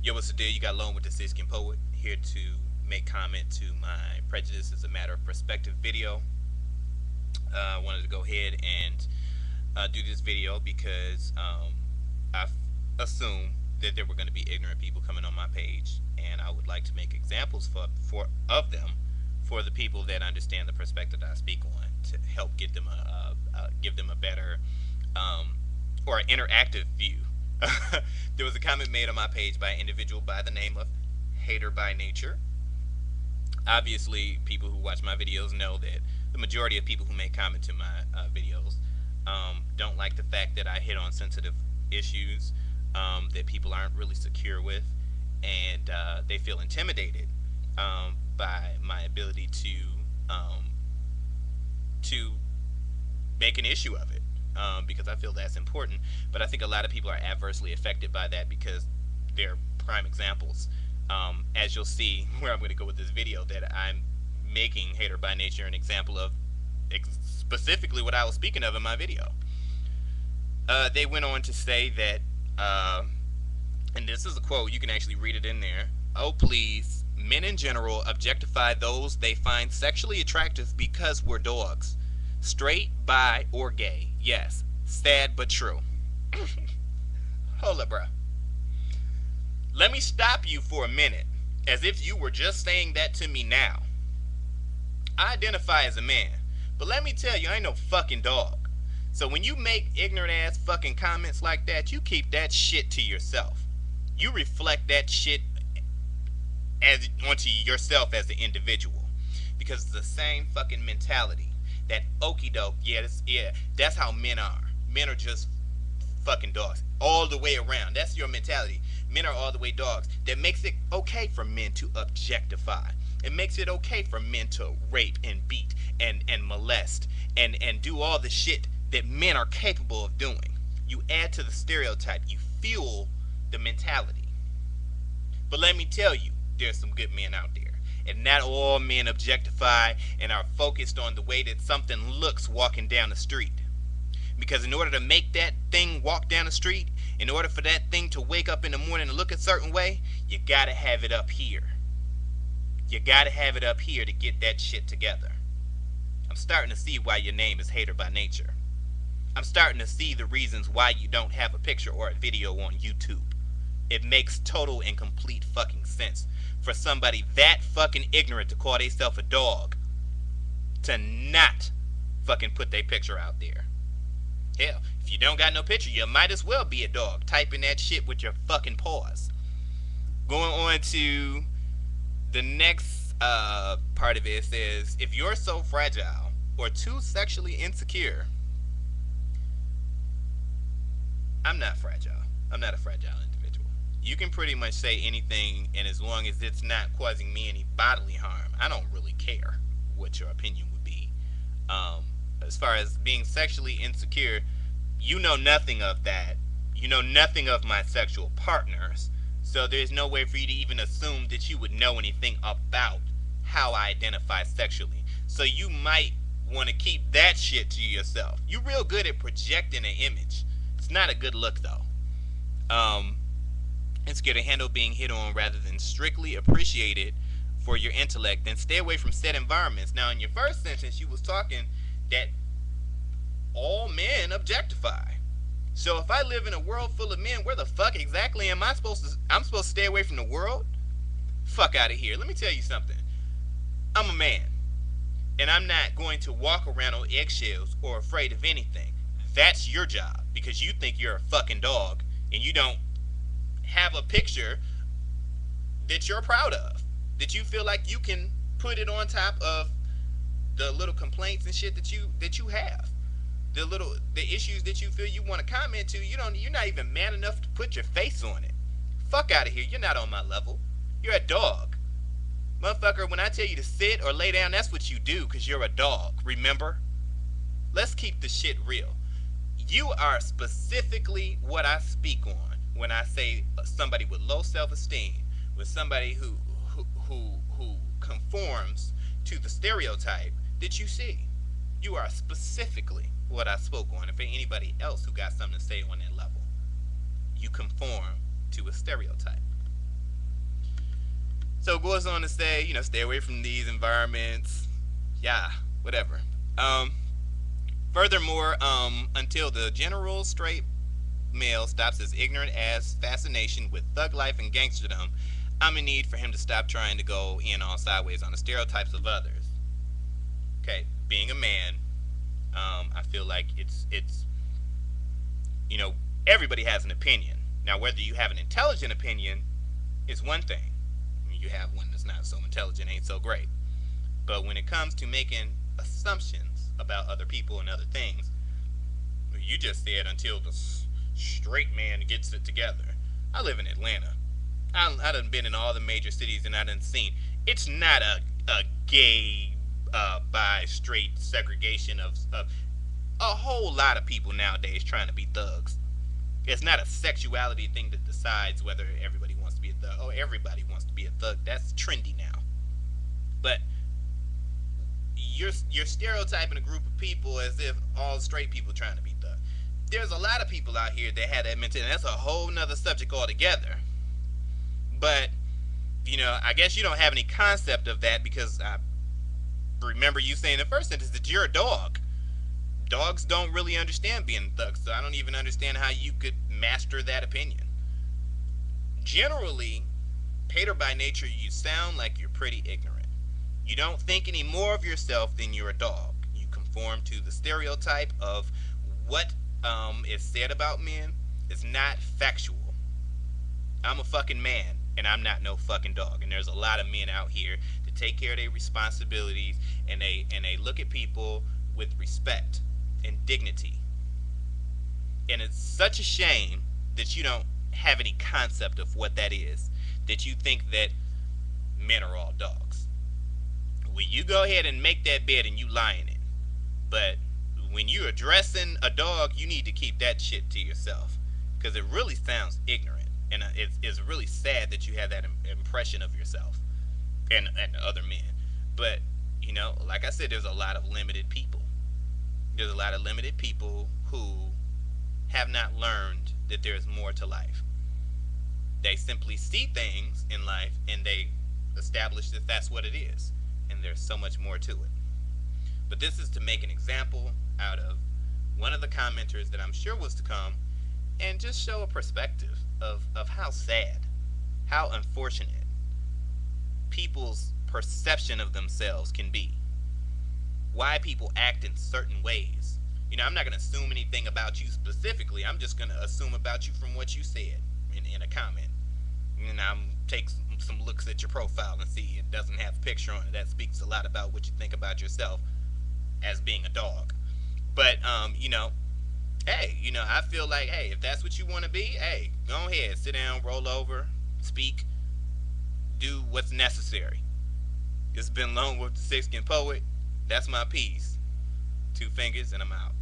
Yo, what's the deal? You got Lone with the Siskin Poet here to make comment to my Prejudice is a Matter of Perspective video. I wanted to go ahead and do this video because I assumed that there were going to be ignorant people coming on my page, and I would like to make examples for of them for the people that understand the perspective that I speak on to help get them give them a better or an interactive view. There was a comment made on my page by an individual by the name of Hater by Nature. Obviously, people who watch my videos know that the majority of people who make comment to my videos don't like the fact that I hit on sensitive issues that people aren't really secure with, and they feel intimidated by my ability to make an issue of it, because I feel that's important. But I think a lot of people are adversely affected by that because they're prime examples. As you'll see where I'm going to go with this video, that I'm making Hater by Nature an example of specifically what I was speaking of in my video. They went on to say that, and this is a quote, you can actually read it in there. Oh, please, men in general objectify those they find sexually attractive because we're dogs. Straight, bi, or gay. Yes, sad but true. Hold up, bro. Let me stop you for a minute, as if you were just saying that to me now. I identify as a man, but let me tell you, I ain't no fucking dog. So when you make ignorant ass fucking comments like that, you keep that shit to yourself. You reflect that shit as onto yourself as an individual, because it's the same fucking mentality. That okie doke, yeah, that's how men are. Men are just fucking dogs all the way around. That's your mentality. Men are all the way dogs. That makes it okay for men to objectify. It makes it okay for men to rape and beat and molest and do all the shit that men are capable of doing. You add to the stereotype. You fuel the mentality. But let me tell you, there's some good men out there. And not all men objectify and are focused on the way that something looks walking down the street. Because in order to make that thing walk down the street, in order for that thing to wake up in the morning and look a certain way, you gotta have it up here. You gotta have it up here to get that shit together. I'm starting to see why your name is Hater by Nature. I'm starting to see the reasons why you don't have a picture or a video on YouTube. It makes total and complete fucking sense for somebody that fucking ignorant to call theyself a dog to not fucking put their picture out there. Hell, if you don't got no picture, you might as well be a dog, typing that shit with your fucking paws. Going on to the next part of it, it says, if you're so fragile or too sexually insecure, I'm not fragile. I'm not a fragile individual. You can pretty much say anything, and as long as it's not causing me any bodily harm, I don't really care what your opinion would be. As far as being sexually insecure, you know nothing of that. You know nothing of my sexual partners, so there's no way for you to even assume that you would know anything about how I identify sexually. So you might want to keep that shit to yourself. You're real good at projecting an image. It's not a good look, though. And scared to handle being hit on rather than strictly appreciated for your intellect, then stay away from said environments. Now, in your first sentence, you was talking that all men objectify. So if I live in a world full of men, where the fuck exactly am I supposed to? I'm supposed to stay away from the world? Fuck out of here. Let me tell you something. I'm a man, and I'm not going to walk around on eggshells or afraid of anything. That's your job, because you think you're a fucking dog and you don't have a picture that you're proud of, that you feel like you can put it on top of the little complaints and shit that you have, the issues that you feel you want to comment to. You're not even man enough to put your face on it. Fuck out of here. You're not on my level. You're a dog, motherfucker. When I tell you to sit or lay down, that's what you do, because you're a dog. Remember? Let's keep the shit real. You are specifically what I speak on when I say somebody with low self-esteem, with somebody who conforms to the stereotype that you see. You are specifically what I spoke on. And for anybody else who got something to say on that level, you conform to a stereotype. So it goes on to say, stay away from these environments. Yeah, whatever. Um, Furthermore, until the general straight male stops his ignorant ass fascination with thug life and gangsterdom, I'm in need for him to stop trying to go in all sideways on the stereotypes of others. Okay, being a man, I feel like it's you know everybody has an opinion. Now, whether you have an intelligent opinion is one thing. You have one that's not so intelligent, ain't so great. But when it comes to making assumptions about other people and other things, you just said until the straight man gets it together. I live in Atlanta. I done been in all the major cities and I done seen. It's not a gay, bi, straight segregation of a whole lot of people nowadays trying to be thugs. It's not a sexuality thing that decides whether everybody wants to be a thug. Oh, everybody wants to be a thug. That's trendy now. But you're stereotyping a group of people as if all straight people trying to be thugs. There's a lot of people out here that have that mentality. And that's a whole nother subject altogether. But I guess you don't have any concept of that because I remember you saying in the first sentence that you're a dog. Dogs don't really understand being thugs, so I don't even understand how you could master that opinion. Generally, Pater by nature, you sound like you're pretty ignorant. You don't think any more of yourself than you're a dog. You conform to the stereotype of what is said about men is not factual. I'm a fucking man, and I'm not no fucking dog. And there's a lot of men out here that take care of their responsibilities, and they look at people with respect and dignity. And it's such a shame that you don't have any concept of what that is. That you think that men are all dogs. Well, you go ahead and make that bed and you lie in it. But when you're addressing a dog, you need to keep that shit to yourself. Because it really sounds ignorant. And it's really sad that you have that impression of yourself and other men. But, like I said, there's a lot of limited people. There's a lot of limited people who have not learned that there's more to life. They simply see things in life and they establish that that's what it is. And there's so much more to it. But this is to make an example out of one of the commenters that I'm sure was to come and just show a perspective of how sad, how unfortunate people's perception of themselves can be. Why people act in certain ways. I'm not going to assume anything about you specifically. I'm just going to assume about you from what you said in a comment. And I'm take some looks at your profile and see it doesn't have a picture on it. That speaks a lot about what you think about yourself as being a dog. But, hey, I feel like, hey, if that's what you want to be, hey, go ahead, sit down, roll over, speak, do what's necessary. It's been long with the Six Skin Poet. That's my piece. 2 fingers and I'm out.